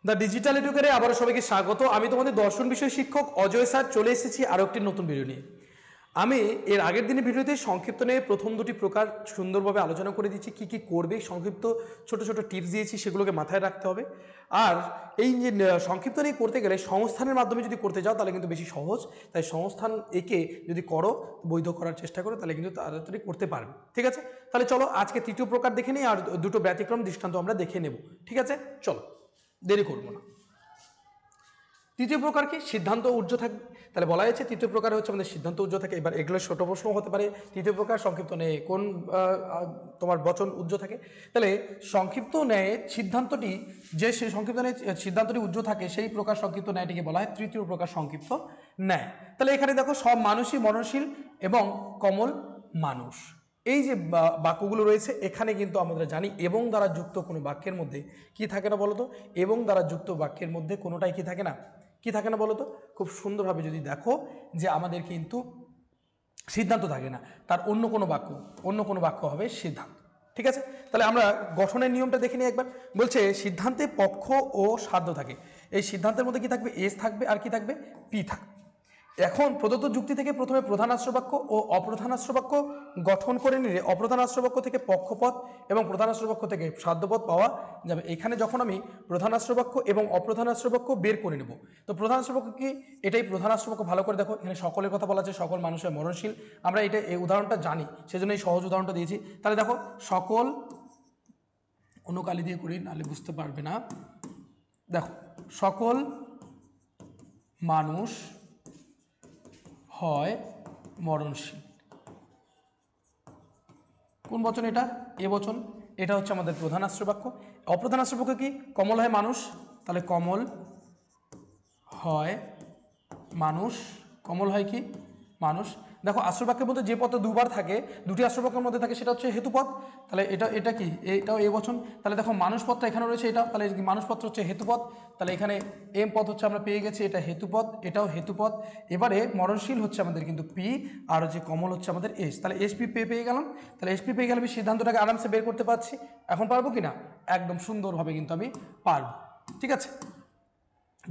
The digital এডুকেটরে আবারও সবাইকে স্বাগত। আমি তোমাদের দর্শন বিষয় শিক্ষক অজয় স্যার চলে এসেছি আরও একটি নতুন ভিডিও নিয়ে। আমি এর আগের দিনের ভিডিওতে সংক্ষিপ্ত নিয়ে প্রথম দুটি প্রকার সুন্দরভাবে আলোচনা করে দিচ্ছি, কী কী করবে, সংক্ষিপ্ত ছোট ছোট টিপস দিয়েছি, সেগুলোকে মাথায় রাখতে হবে। আর এই যে সংক্ষিপ্ত নিয়ে করতে গেলে সংস্থানের মাধ্যমে যদি করতে যাও তাহলে কিন্তু বেশি সহজ। তাই সংস্থান একে যদি করো, বৈধ করার চেষ্টা করো, তাহলে কিন্তু তাড়াতাড়ি করতে পারবে। ঠিক আছে, তাহলে চলো আজকে তৃতীয় প্রকার দেখে নিই, আর দুটো ব্যতিক্রম দৃষ্টান্ত আমরা দেখে নেব। ঠিক আছে, চলো দেরি করবো না। তৃতীয় প্রকার কি? সিদ্ধান্ত ঊর্ধ্ব থাকবে। তাহলে বলা হয়েছে তৃতীয় প্রকার হচ্ছে আমাদের সিদ্ধান্ত ঊর্ধ্ব থাকে। এবার এগুলো ছোট প্রশ্ন হতে পারে। তৃতীয় প্রকার সংক্ষিপ্ত নেয় কোন তোমার বচন ঊর্ধ্ব থাকে? তাহলে সংক্ষিপ্ত ন্যায় সিদ্ধান্তটি যে সেই সংক্ষিপ্ত ন্যায় সিদ্ধান্তটি ঊর্ধ্ব থাকে সেই প্রকার সংক্ষিপ্ত ন্যায়টিকে বলা হয় তৃতীয় প্রকার সংক্ষিপ্ত ন্যায়। তাহলে এখানে দেখো সব মানুষই মননশীল এবং কমল মানুষ, এই যে বাক্যগুলো রয়েছে এখানে কিন্তু আমরা জানি এবং দ্বারা যুক্ত কোনো বাক্যের মধ্যে কি থাকে না বলতো? এবং দ্বারা যুক্ত বাক্যের মধ্যে কোনোটাই কি থাকে না? কি থাকে না বলতো? খুব সুন্দরভাবে যদি দেখো যে আমাদের কিন্তু সিদ্ধান্ত থাকে না, তার অন্য কোনো বাক্য হবে সিদ্ধান্ত। ঠিক আছে, তাহলে আমরা গঠনের নিয়মটা দেখে নিই একবার। বলছে সিদ্ধান্তে পক্ষ ও সাধ্য থাকে। এই সিদ্ধান্তের মধ্যে কি থাকবে? এস থাকবে আর কি থাকবে? পি থাকবে। এখন প্রদত্ত যুক্তি থেকে প্রথমে প্রধান আশ্রবাক্য ও অপ্রধান আশ্রবাক্য গঠন করে নিলে অপ্রধান আশ্রবাক্য থেকে পক্ষপদ এবং প্রধান আশ্রবাক্য থেকে সাধ্যপদ পাওয়া যাবে। এখানে যখন আমি প্রধান আশ্রবাক্য এবং অপ্রধান আশ্রবাক্য বের করে নেব, তো প্রধান আশ্রবাক্য কি? এটাই প্রধান আশ্রবাক্য। ভালো করে দেখো, এখানে সকলের কথা বলা আছে, সকল মানুষের মরণশীল। আমরা এটা এই উদাহরণটা জানি, সেজন্য এই সহজ উদাহরণটা দিয়েছি। তাহলে দেখো সকল, অন্য কালি দিয়ে করি নাহলে বুঝতে পারবে না। দেখো সকল মানুষ হয় মরণশীল। কোন বচন এটা? এ বচন। এটা হচ্ছে আমাদের প্রধান আশ্রবাক্য। অপ্রধান আশ্রবাক্য কি? কমল হয় মানুষ, তাহলে কমল হয় মানুষ। কমল হয় কি? মানুষ। দেখো আশ্রবাক্যের মধ্যে যে পদ দুবার থাকে, দুটি আশ্রবাক্যের মধ্যে থাকে, সেটা হচ্ছে হেতুপদ। তাহলে এটা কি? এটাও এ বচন। তাহলে দেখো মানুষ পদটা এখানে রয়েছে, এটা তাহলে মানুষ পদ হচ্ছে হেতুপদ। তাহলে এখানে এম পদ হচ্ছে আমরা পেয়ে গেছি, এটা হেতুপদ, এটাও হেতুপদ। এবারে মরণশীল হচ্ছে আমাদের কিন্তু পি, আর হচ্ছে কমল হচ্ছে আমাদের এস। তাহলে এসপি পেয়ে গেলাম। তাহলে এসপি পেয়ে গেলে আমি সিদ্ধান্তটাকে আরামসে বের করতে পারছি। এখন পারবো কি না? একদম সুন্দরভাবে কিন্তু আমি পারবো। ঠিক আছে,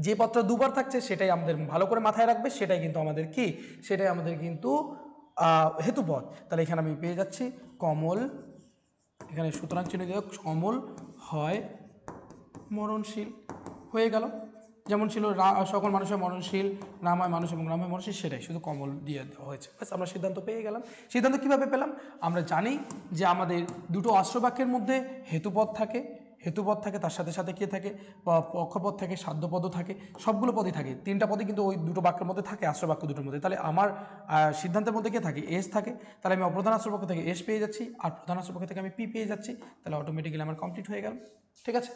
যে পদটা দুবার থাকছে সেটাই আমাদের ভালো করে মাথায় রাখবে, সেটাই কিন্তু আমাদের কি? সেটাই আমাদের কিন্তু হেতুপদ। তাহলে এখানে আমি পেয়ে যাচ্ছি কমল, এখানে সুতরাং চিহ্ন দিয়ে কমল হয় মরণশীল। হয়ে গেল। যেমন ছিল সকল মানুষের মরণশীল, রাম হয় মানুষ এবং রাম হয় মরণশীল, সেটাই শুধু কমল দিয়ে দেওয়া হয়েছে। ব্যাস আমরা সিদ্ধান্ত পেয়ে গেলাম। সিদ্ধান্ত কীভাবে পেলাম? আমরা জানি যে আমাদের দুটো আশ্রবাক্যের মধ্যে হেতুপদ থাকে, তার সাথে সাথে কে থাকে? পক্ষপদ থাকে, সাধ্যপদও থাকে, সবগুলো পদই থাকে। তিনটা পদই কিন্তু ওই দুটো বাক্যের মধ্যে থাকে, আশ্রবাক্য দুটোর মধ্যে। তাহলে আমার সিদ্ধান্তের মধ্যে কে থাকে? এস থাকে। তাহলে আমি অপ্রধান আশ্রবাক্য থেকে এস পেয়ে যাচ্ছি, আর প্রধান আশ্রবাক্য থেকে আমি পি পেয়ে যাচ্ছি। তাহলে অটোমেটিক্যালি আমার কমপ্লিট হয়ে গেল। ঠিক আছে,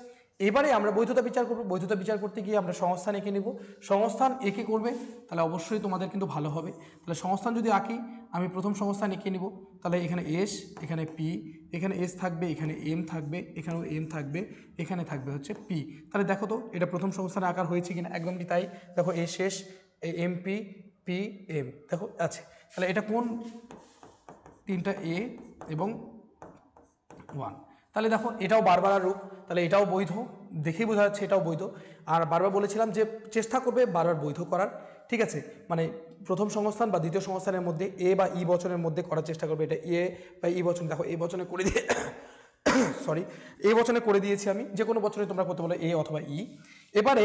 এবারে আমরা বৈধতা বিচার করব। বৈধতা বিচার করতে গিয়ে আমরা সংস্থান এঁকে নেব। সংস্থান এঁকে করবে তাহলে অবশ্যই তোমাদের কিন্তু ভালো হবে। তাহলে সংস্থান যদি আঁকি, আমি প্রথম সংস্থান এঁকে নিব। তাহলে এখানে এস, এখানে পি, এখানে এস থাকবে, এখানে এম থাকবে, এখানেও এম থাকবে, এখানে থাকবে হচ্ছে পি। তাহলে দেখো তো এটা প্রথম সংস্থানে আকার হয়েছে কিনা? একদমই তাই। দেখো S S, M P, P M, দেখো আছে। তাহলে এটা কোন? তিনটা এ এবং 1। তাহলে দেখো এটাও বারবার রূপ, তাহলে এটাও বৈধ, দেখেই বোঝা যাচ্ছে এটাও বৈধ। আর বারবার বলেছিলাম যে চেষ্টা করবে বারবার বৈধ করার। ঠিক আছে, মানে প্রথম সংস্থান বা দ্বিতীয় সংস্থানের মধ্যে এ বা ই বচনের মধ্যে করার চেষ্টা করবে। এটা এ বা ই বচন, দেখো এ বচনে করে দিয়ে সরি, এই বচনে করে দিয়েছি আমি। যে কোনো বচনে তোমরা করতে বলো এ অথবা ই। এবারে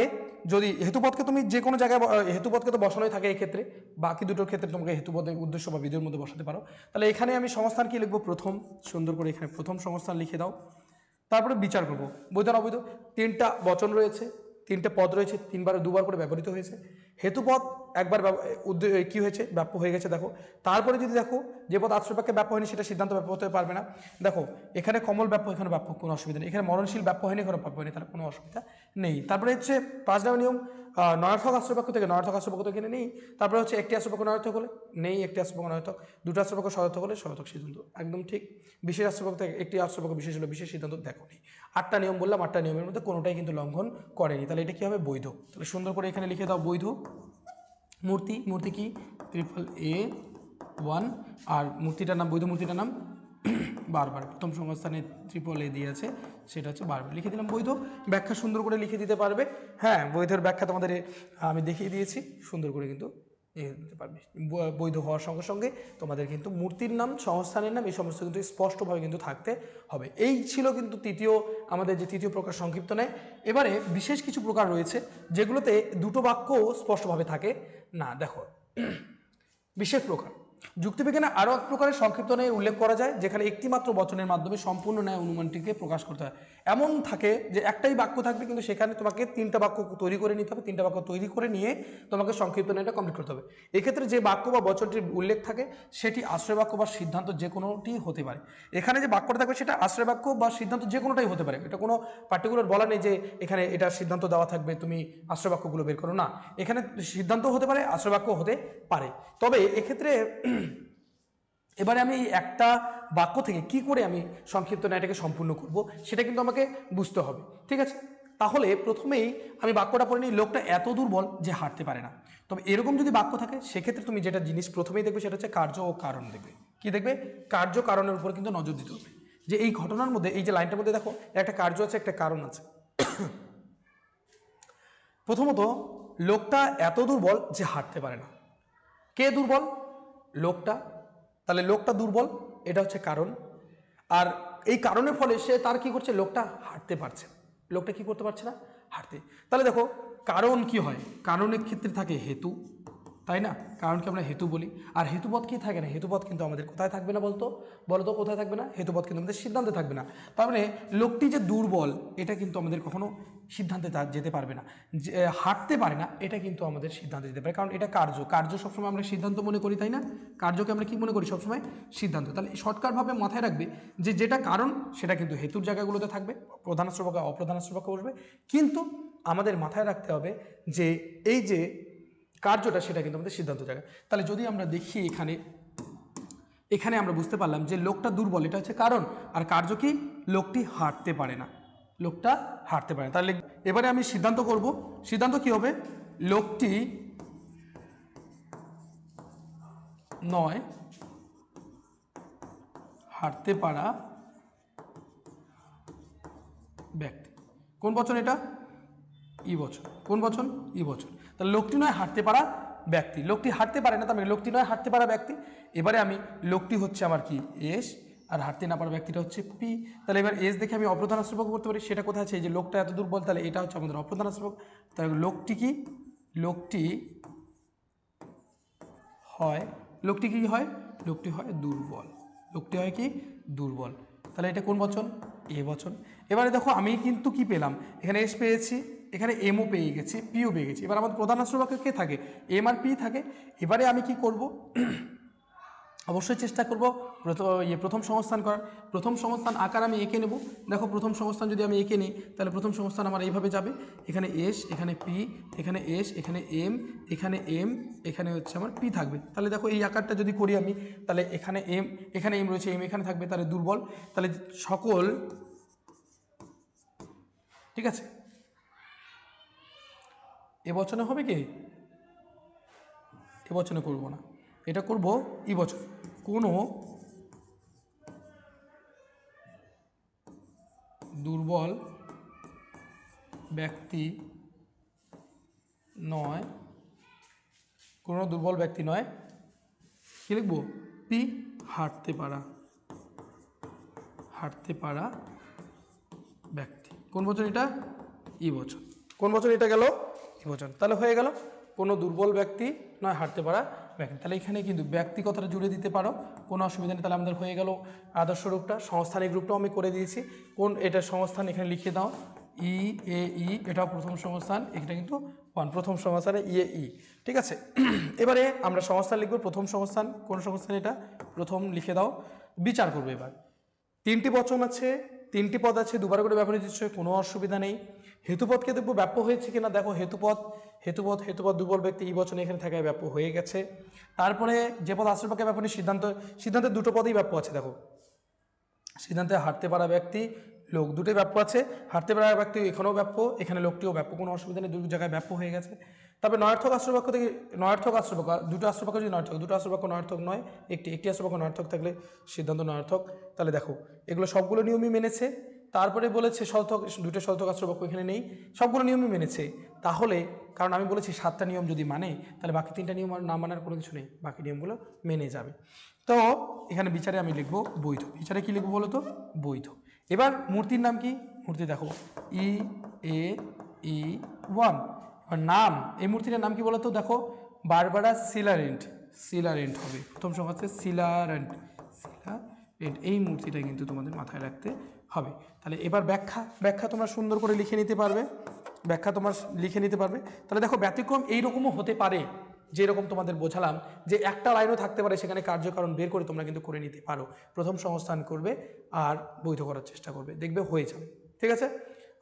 যদি হেতুপদকে তুমি যে কোনো জায়গায়, হেতুপদকে তো বসানোই থাকে এই ক্ষেত্রে, বাকি দুটোর ক্ষেত্রে তোমাকে হেতুপদের উদ্দেশ্য বা বিধির মধ্যে বসাতে পারো। তাহলে এখানে আমি সংস্থান কি লিখবো? প্রথম। সুন্দর করে এখানে প্রথম সংস্থান লিখে দাও। তারপরে বিচার করবো বৈধ না অবৈধ। তিনটা বচন রয়েছে, তিনটে পদ রয়েছে, দুবার করে ব্যবহৃত হয়েছে। হেতুপদ একবার কি হয়েছে? ব্যাপ্য হয়ে গেছে। দেখো তারপরে যদি দেখো যে পদ আশ্রয়বাক্যে ব্যাপ্য হয়নি সেটা সিদ্ধান্ত ব্যাপ্য হতে পারবে না। দেখো এখানে কমল ব্যাপ্য, এখানে ব্যাপ্য, কোনো অসুবিধা নেই। এখানে মরণশীল ব্যাপ্য হয়নি, এখানে ব্যাপ্য হয়নি, তাহলে কোনো অসুবিধা নেই। তারপরে হচ্ছে 5 নম্বর নিয়ম, নয়ার্থক আশ্রয়বাক্য থেকে নয়ার্থক আশ্রয়বাক্য তো এখানে নেই। তারপরে হচ্ছে একটি আশ্রয়বাক্য নয়ার্থক হলে নেই, একটি আশ্রয়বাক্য নয়ার্থক, দুটো আশ্রয়বাক্য সদর্থক হলে সদর্থক সিদ্ধান্ত, একদম ঠিক। বিশেষ আশ্রয়বাক্য থেকে একটি আশ্রয়বাক্য বিশেষ হলো বিশেষ সিদ্ধান্ত, দেখো নেই। 8টা নিয়ম বললাম, 8টা নিয়মের মধ্যে কোনোটাই কিন্তু লঙ্ঘন করেনি। তাহলে এটা কি হবে? বৈধ। তাহলে সুন্দর করে এখানে লিখে দাও বৈধ। মূর্তি কি? AAA1। আর মূর্তিটার নাম, বৈধ মূর্তিটার নাম বারবার, প্রথম সংস্থানে ট্রিপল এ দিয়ে আছে, সেটা হচ্ছে বারবার লিখে দিলাম। বৈধ ব্যাখ্যা সুন্দর করে লিখে দিতে পারবে। হ্যাঁ, বৈধের ব্যাখ্যা তোমাদের আমি দেখিয়ে দিয়েছি, সুন্দর করে কিন্তু দিতে পারবে। বৈধ হওয়ার সঙ্গে সঙ্গে তোমাদের কিন্তু মূর্তির নাম, সংস্থানের নাম, এই সমস্ত কিন্তু স্পষ্টভাবে কিন্তু থাকতে হবে। এই ছিল কিন্তু আমাদের যে তৃতীয় প্রকার সংক্ষিপ্ত ন্যায়। এবারে বিশেষ কিছু প্রকার রয়েছে যেগুলোতে দুটো বাক্য স্পষ্টভাবে থাকে না। দেখো, বিশেষ প্রকার যুক্তিবিজ্ঞানে আরও এক প্রকারের সংক্ষিপ্ত ন্যায় উল্লেখ করা যায়, যেখানে একটি মাত্র বচনের মাধ্যমে সম্পূর্ণ ন্যায় অনুমানটিকে প্রকাশ করতে হয়। এমন থাকে যে একটাই বাক্য থাকবে, কিন্তু সেখানে তোমাকে 3টা বাক্য তৈরি করে নিতে হবে। 3টা বাক্য তৈরি করে নিয়ে তোমাকে সংক্ষিপ্ত ন্যায়টা কমপ্লিট করতে হবে। এক্ষেত্রে যে বাক্য বা বচনটির উল্লেখ থাকে সেটি আশ্রয় বাক্য বা সিদ্ধান্ত যে কোনোটি হতে পারে। এখানে যে বাক্যটা থাকবে সেটা আশ্রয় বাক্য বা সিদ্ধান্ত যে কোনোটাই হতে পারে। এটা কোনো পার্টিকুলার বলা নেই যে এখানে এটা সিদ্ধান্ত দেওয়া থাকবে, তুমি আশ্রয় বাক্যগুলো বের করো, না। এখানে সিদ্ধান্ত হতে পারে, আশ্রয় বাক্য হতে পারে। তবে এক্ষেত্রে এবারে আমি একটা বাক্য থেকে কি করে আমি সংক্ষিপ্ত ন্যায়টাকে সম্পূর্ণ করব সেটা কিন্তু আমাকে বুঝতে হবে। ঠিক আছে, তাহলে প্রথমেই আমি বাক্যটা পড়ে নিই, লোকটা এত দুর্বল যে হাঁটতে পারে না। তবে এরকম যদি বাক্য থাকে সেক্ষেত্রে তুমি যেটা জিনিস প্রথমেই দেখবে সেটা হচ্ছে কার্য ও কারণ দেখবে। কি দেখবে? কার্য কারণের উপর কিন্তু নজর দিতে হবে, যে এই ঘটনার মধ্যে, এই যে লাইনটার মধ্যে দেখো, একটা কার্য আছে, একটা কারণ আছে। প্রথমত, লোকটা এত দুর্বল যে হাঁটতে পারে না। কে দুর্বল? লোকটা। তাহলে লোকটা দুর্বল, এটা হচ্ছে কারণ। আর এই কারণের ফলে সে তার কি করছে, লোকটা হাঁটতে পারছে। লোকটা কি করতে পারছে না? হাঁটতে। তাহলে দেখো, কারণ কি হয়? কারণের ক্ষেত্রে থাকে হেতু, তাই না? কারণকে আমরা হেতু বলি। আর হেতুপদ কি থাকে না? হেতুপদ কিন্তু আমাদের কোথায় থাকবে না বলতো? বলতো কোথায় থাকবে না? হেতুপদ কিন্তু আমাদের সিদ্ধান্তে থাকবে না। তার মানে লোকটি যে দুর্বল এটা কিন্তু আমাদের কখনো সিদ্ধান্তে যেতে পারবে না। যে হাঁটতে পারে না এটা কিন্তু আমাদের সিদ্ধান্তে যেতে পারে, কারণ এটা কার্য। কার্য সবসময় আমরা সিদ্ধান্ত মনে করি, তাই না? কার্যকে আমরা কি মনে করি সবসময়? সিদ্ধান্ত। তাহলে শর্টকাটভাবে মাথায় রাখবে যে যেটা কারণ সেটা কিন্তু হেতুর জায়গাগুলোতে থাকবে, প্রধানাশ্রয় বাক্য অপ্রধানাশ্রয় বাক্য বসবে। কিন্তু আমাদের মাথায় রাখতে হবে যে এই যে কার্যটা সেটা কিন্তু আমাদের সিদ্ধান্ত জায়গা। তাহলে যদি আমরা দেখি এখানে আমরা বুঝতে পারলাম যে লোকটা দুর্বল, এটা হচ্ছে কারণ। আর কার্য কি? লোকটি হাঁটতে পারে না। লোকটা হাঁটতে পারে না। তাহলে এবারে আমি সিদ্ধান্ত করব। সিদ্ধান্ত কি হবে? লোকটি নয় হাঁটতে পারা ব্যক্তি। কোন বচন এটা? ই বচন। কোন বচন? ই বচন। তাহলে লোকটি নয় হাঁটতে পারা ব্যক্তি। লোকটি হাঁটতে পারে না, তার মানে লোকটি নয় হাঁটতে পারা ব্যক্তি। এবারে আমি লোকটি হচ্ছে আমার কি? এস। আর হাঁটতে না পারা ব্যক্তিটা হচ্ছে পি। তাহলে এবার এস দেখে আমি অপ্রধান আশ্রয় করতে পারি, সেটা কোথায় আছে? এই যে লোকটা এত দুর্বল, তাহলে এটা হচ্ছে আমাদের অপ্রধান আশ্রয়। তাহলে লোকটি কি? লোকটি হয়, লোকটি কি হয়? লোকটি হয় দুর্বল। লোকটি হয় কি? দুর্বল। তাহলে এটা কোন বচন? এ বচন। এবারে দেখো আমি কিন্তু কি পেলাম? এখানে এস পেয়েছি, এখানে এমও পেয়ে গেছি, পিও পেয়ে গেছি। এবার আমার প্রধান আশ্রয় বাক্যে কে থাকে? এম আর পি থাকে। এবারে আমি কি করব? অবশ্যই চেষ্টা করব প্রথম সংস্থান করার। প্রথম সংস্থান আকার আমি এঁকে নেব। দেখো, প্রথম সংস্থান যদি আমি এঁকে নিই তাহলে প্রথম সংস্থান আমার এইভাবে যাবে। এখানে এস, এখানে পি, এখানে এস, এখানে এম, এখানে এম, এখানে হচ্ছে আমার পি থাকবে। তাহলে দেখো এই আকারটা যদি করি আমি, তাহলে এখানে এম রয়েছে, এম এখানে থাকবে, তাহলে দুর্বল। তাহলে সকল, ঠিক আছে, এ বচনে হবে কি? এ বচনে করবো না, এটা করব ই বচন। কোনো দুর্বল ব্যক্তি নয়, কোনো দুর্বল ব্যক্তি নয়, কী লিখবো? পি, হাঁটতে পারা ব্যক্তি। কোন বচন এটা? ই বচন। কোন বচন এটা গেল? ই বচন। তাহলে হয়ে গেল কোনো দুর্বল ব্যক্তি নয় হাঁটতে পারা ব্যক্তি। তাহলে এখানে কিন্তু ব্যক্তি কথাটা জুড়ে দিতে পারো, কোনো অসুবিধা নেই। তাহলে আমাদের হয়ে গেল আদর্শ রূপটা। সংস্থান এই গ্রুপটাও আমি করে দিয়েছি। কোন এটা সংস্থান এখানে লিখে দাও, ই এ ই, এটাও প্রথম সংস্থান, এটা কিন্তু প্রথম সংস্থানে ইয়ে ই। ঠিক আছে, এবারে আমরা সংস্থান লিখবো। প্রথম সংস্থান কোন সংস্থান? এটা প্রথম লিখে দাও। বিচার করবো এবার। 3টি বচন আছে, 3টি পদ আছে, দুবার করে ব্যবহৃত হচ্ছে, কোনো অসুবিধা নেই। হেতুপদকে দেখবো ব্যাপ্য হয়েছে কিনা। দেখো, হেতুপদ দুর্বল ব্যক্তি ই বচনে এখানে থাকায় ব্যাপ্য হয়ে গেছে। তারপরে যে পদ আশ্রয় বাক্যে ব্যাপনে সিদ্ধান্তের দুটো পদেই ব্যাপ্য আছে। দেখো, সিদ্ধান্তে হাঁটতে পারা ব্যক্তি, লোক, দুটোই ব্যাপ্য আছে। হাঁটতে পারা ব্যক্তি এখানেও ব্যাপ্য, এখানে লোকটিও ব্যাপ্য, কোনো অসুবিধা নেই, দুটো জায়গায় ব্যাপ্য হয়ে গেছে। তবে নয়ার্থক আশ্রবাক্য থেকে নয়ার্থক আশ্রবাক্য, দুটো আশ্রবাক্য যদি নয়ার্থক, দুটো আশ্রবাক্য নয়ার্থক নয়, একটি আশ্রবাক্য নয়ার্থক থাকলে সিদ্ধান্ত নয়ার্থক। তাহলে দেখো এগুলো সবগুলো নিয়মই মেনেছে। তারপরে বলেছে সদর্থক, দুটো সদর্থক আশ্রবাক্য এখানে নেই, সবগুলো নিয়মই মেনেছে। তাহলে কারণ আমি বলেছি 7টা নিয়ম যদি মানে, তাহলে বাকি 3টা নিয়ম না মানার কোনো কিছু নেই, বাকি নিয়মগুলো মেনে যাবে। তো এখানে বিচারে আমি লিখবো বৈধ। বিচারে কি লিখবো বলো তো? বৈধ। এবার মূর্তির নাম কি? মূর্তি দেখো E1। আর নাম, এই মূর্তিটার নাম কি বলো তো? দেখো বারবারা সিলারেন্ট, সিলারেন্ট হবে প্রথম সংখ্যা হচ্ছে সিলারেন্ট, সিলারেন্ট। এই মূর্তিটা কিন্তু তোমাদের মাথায় রাখতে হবে। তাহলে এবার ব্যাখ্যা তোমরা সুন্দর করে লিখে নিতে পারবে, ব্যাখ্যা তোমার লিখে নিতে পারবে। তাহলে দেখো ব্যতিক্রম এইরকমও হতে পারে, যেরকম তোমাদের বোঝালাম যে একটা লাইনও থাকতে পারে, সেখানে কার্যকারণ বের করে তোমরা কিন্তু করে নিতে পারো। প্রথম সংস্থান করবে আর বৈধ করার চেষ্টা করবে, দেখবে হয়ে যাবে। ঠিক আছে?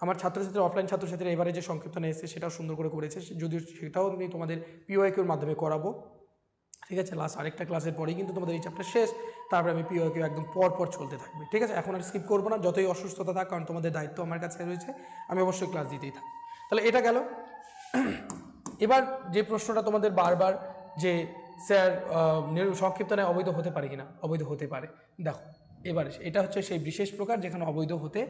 আমার ছাত্রছাত্রী, অফলাইন ছাত্রছাত্রীরা এবারে যে সংক্ষিপ্তনে এসেছে সেটাও সুন্দর করে করেছে, যদিও সেটাও আমি তোমাদের পিওয়াইকিউর মাধ্যমে করাবো। ঠিক আছে? লাস্ট আরেকটা ক্লাসের পরেই কিন্তু তোমাদের এই চ্যাপ্টার শেষ, তারপরে আমি পিওয়াইকিউ একদম পর চলতে থাকবে। ঠিক আছে? এখন আর স্কিপ করবো না, যতই অসুস্থতা থাক, কারণ তোমাদের দায়িত্ব আমার কাছে রয়েছে, আমি অবশ্যই ক্লাস দিতেই থাকবো। তাহলে এটা গেল। এবার যে প্রশ্নটা তোমাদের বারবার যে স্যার সংক্ষিপ্তনে অবৈধ হতে পারে কিনা, অবৈধ হতে পারে। দেখো এবারে এটা হচ্ছে সেই বিশেষ প্রকার যেখানে অবৈধ হতে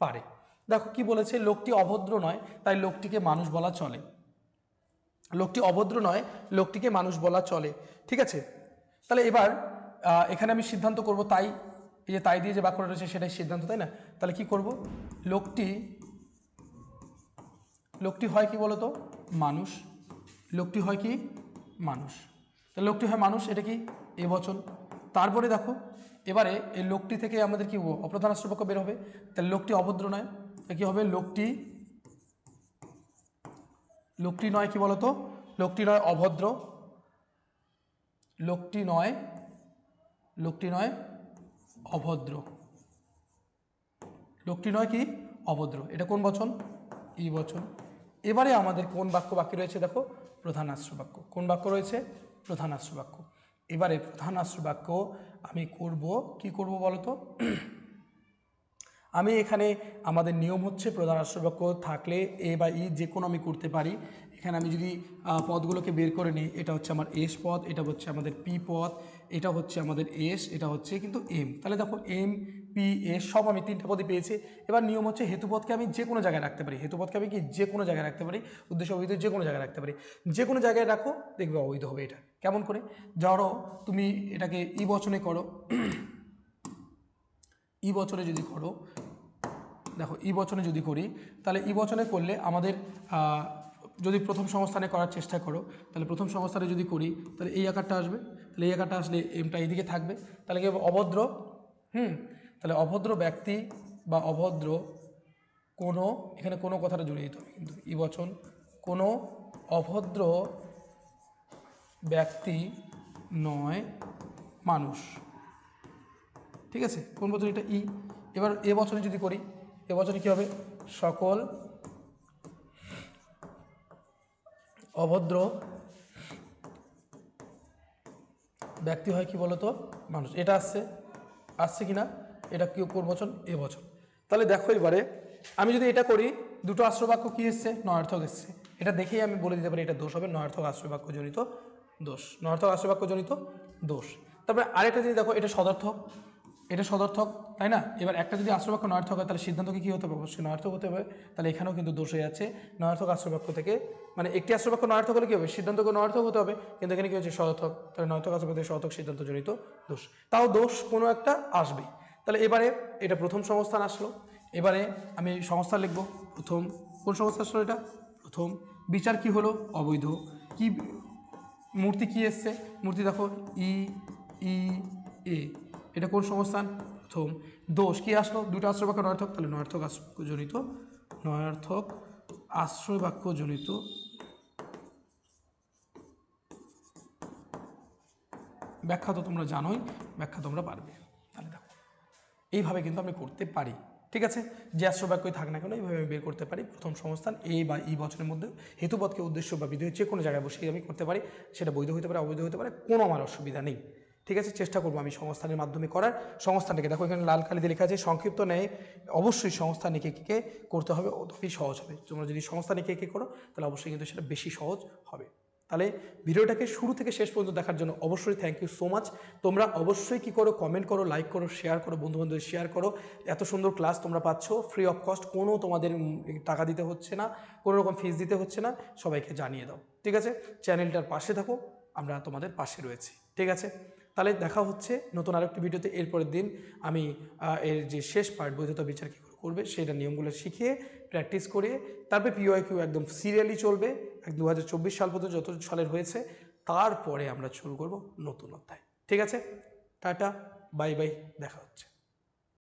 পারে। দেখো কি বলেছে, লোকটি অভদ্র নয় তাই লোকটিকে মানুষ বলা চলে। লোকটি অভদ্র নয়, লোকটিকে মানুষ বলা চলে। ঠিক আছে? তাহলে এবার এখানে আমি সিদ্ধান্ত করব তাই, এই যে তাই দিয়ে যে বাক্যটা রয়েছে সেটাই সিদ্ধান্ত, তাই না? তাহলে কি করব, লোকটি হয় কি বলতো? মানুষ। লোকটি হয় কি? মানুষ। তাহলে লোকটি হয় মানুষ, এটা কি? এ বচন। তারপরে দেখো এবারে এই লোকটি থেকে আমাদের কি অপ্রধান আশ্রবাক্য বের হবে। তাহলে লোকটি অভদ্র নয়, কি হবে? লোকটি নয় কি বলতো? লোকটি নয় অভদ্র, লোকটি নয় অভদ্র, লোকটি নয় কি? অভদ্র। এটা কোন বচন? ই বচন। এবারে আমাদের কোন বাক্য বাকি রয়েছে? দেখো প্রধান আশ্রবাক্য। কোন বাক্য রয়েছে? প্রধান আশ্রবাক্য। এবারে প্রধান আশ্রবাক্য আমি করব, কি করব বলো তো? আমি এখানে আমাদের নিয়ম হচ্ছে প্রধান আশ্রবাক্য থাকলে এ বা ই যে কোনো আমি করতে পারি। এখানে আমি যদি পদগুলোকে বের করে নিই, এটা হচ্ছে আমার এস পদ, এটা হচ্ছে আমাদের পি পদ, এটা হচ্ছে আমাদের এস, এটা হচ্ছে কিন্তু এম। তাহলে দেখো এম পি এস সব আমি 3টা পদই পেয়েছি। এবার নিয়ম হচ্ছে হেতুপদকে আমি যে কোনো জায়গায় রাখতে পারি, হেতুপদকে আমি কি যে কোনো জায়গায় রাখতে পারি, উদ্দেশ্য অবৈধ যে কোনো জায়গায় রাখতে পারি। যে কোনো জায়গায় রাখো দেখবে অবৈধ হবে। এটা কেমন করে? ধরো তুমি এটাকে ই বচনে করো, ই বচনে যদি করো, দেখো ই বচনে যদি করি, তাহলে ই বচনে করলে আমাদের যদি প্রথম সংস্থানে করার চেষ্টা করো, তাহলে প্রথম সংস্থানে যদি করি তাহলে এই আকারটা আসবে। তাহলে এই আকারটা আসলে এমটা এইদিকে থাকবে। তাহলে কি হবে? অভদ্র। তাহলে অভদ্র ব্যক্তি বা অভদ্র কোনো, এখানে কোনো কথাটা জুড়ে দিতে হবে কিন্তু, ই বচন কোনো অভদ্র ব্যক্তি নয় মানুষ। ঠিক আছে? কোন বচন? এটা ই। এবার এ বচনে যদি করি, এ বচনে কী হবে? সকল অভদ্র ব্যক্তি হয় কি বলতো? মানুষ। এটা আসছে কি না? এটা কি কোন বচন? এ বচন। তাহলে দেখো এবারে আমি যদি এটা করি, দুটো আশ্রবাক্য কি এসছে? নয়ার্থক এসছে। এটা দেখেই আমি বলে দিতে পারি এটা দোষ হবে, নয়ার্থক আশ্রবাক্যজনিত দোষ, নয়ার্থক আশ্রবাক্যজনিত দোষ। তারপরে আরেকটা যদি দেখো, এটা সদর্থক, এটা সদর্থক, তাই না? এবার একটা যদি আশ্রবাক্য নয়ার্থক হয় তাহলে সিদ্ধান্তকে কী হতে হবে? অবশ্যই নয়ার্থক হতে হবে। তাহলে এখানেও কিন্তু দোষ হয়ে যাচ্ছে। নয়ার্থক আশ্রবাক্য থেকে মানে একটি আশ্রবাক্য নয়ার্থক হলে কী হবে? সিদ্ধান্তকে নয়ার্থক হতে হবে, কিন্তু এখানে কী হচ্ছে? সদর্থক। তাহলে নয়ার্থক আশ্রবাক্য থেকে সদর্থক সিদ্ধান্তজনিত দোষ। তাও দোষ কোনো একটা আসবে। তাহলে এবারে এটা প্রথম সংস্থান আসলো। এবারে আমি সংস্থান লিখব। প্রথম কোন সংস্থা আসলো? এটা প্রথম। বিচার কি হলো? অবৈধ। কি মূর্তি কি এসছে? মূর্তি দেখো ই ই এ, এটা কোন সংস্থান? প্রথম। দোষ কি আসলো? দুটো আশ্রয় বাক্য নয়ার্থক, তাহলে নয়ার্থক আশ্রয়বাক্যজনিত, নয়ার্থক আশ্রয়বাক্যজনিত ব্যাখ্যা তো তোমরা জানোই, ব্যাখ্যা তোমরা পারবে। তাহলে দেখো এইভাবে কিন্তু আমি করতে পারি। ঠিক আছে? যে আশ্রয়বাক্যই থাক না কেন এইভাবে আমি বের করতে পারি। প্রথম সংস্থান এ বা ই বচনের মধ্যে হেতুপদকে উদ্দেশ্য বা বিধেয় যে কোনো জায়গায় বসে আমি করতে পারি। সেটা বৈধ হতে পারে, অবৈধ হতে পারে, কোনো আমার অসুবিধা নেই। ঠিক আছে, চেষ্টা করবো আমি সংস্থানের মাধ্যমে করার। সংস্থানকে দেখো এখানে লাল কালি দিয়ে লেখা আছে সংক্ষিপ্ত নেয়, অবশ্যই সংস্থান একে একে করতে হবে, তবেই সহজ হবে। তোমরা যদি সংস্থান একে একে করো তাহলে অবশ্যই কিন্তু সেটা বেশি সহজ হবে। তাহলে ভিডিওটাকে শুরু থেকে শেষ পর্যন্ত দেখার জন্য অবশ্যই থ্যাংক ইউ সো মাচ। তোমরা অবশ্যই কি করো, কমেন্ট করো, লাইক করো, শেয়ার করো, বন্ধুবান্ধবদের শেয়ার করো। এত সুন্দর ক্লাস তোমরা পাচ্ছ ফ্রি অফ কস্ট, কোনো তোমাদের টাকা দিতে হচ্ছে না, কোনো রকম ফিস দিতে হচ্ছে না, সবাইকে জানিয়ে দাও। ঠিক আছে, চ্যানেলটার পাশে থাকো, আমরা তোমাদের পাশে রয়েছি। ঠিক আছে, তাহলে দেখা হচ্ছে নতুন আরেকটি ভিডিওতে। এরপরের দিন আমি এর যে শেষ পার্ট বৈধতা বিচার কী করবে সেটা নিয়মগুলো শিখিয়ে প্র্যাকটিস করে তারপরে PYQ একদম সিরিয়ালি চলবে 2024 সাল পর্যন্ত যত সালের হয়েছে, তারপরে আমরা শুরু করব নতুন অধ্যায়। ঠিক আছে, টাটা, বাই বাই, দেখা হচ্ছে।